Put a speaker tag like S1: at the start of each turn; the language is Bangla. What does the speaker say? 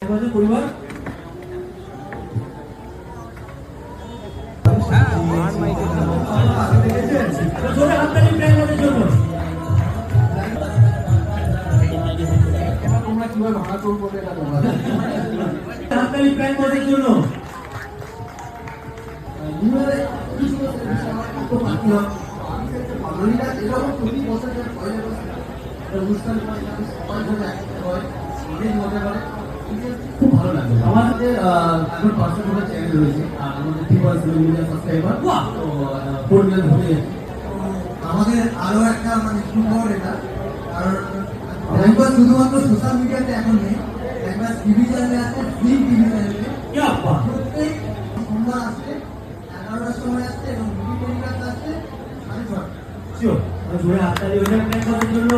S1: পরিবার তোমরা কিভাবে ভাড়া করবো হাততালি প্ল্যান করার জন্য খুব ভালো লাগবে। আমাদের এখন 500 চ্যানেল রয়েছে আর আমাদের 3 মিলিয়ন সাবস্ক্রাইবার, তো 4 মিলিয়ন হতে
S2: আমাদের আরো একটা মানে সুখবর এটা, কারণ একবার শুধুমাত্র সোশ্যাল মিডিয়াতে এখন নেই, একবার টিভি চ্যানেলে আছে, ফিল্ম টিভি চ্যানেলে প্রত্যেক সোমবার আসছে 11টার সময় আসছে এবং টিভি টেলিকাস্ট আসছে 6:30।
S1: জোরে হাততালি ওইটা প্ল্যান করার জন্য।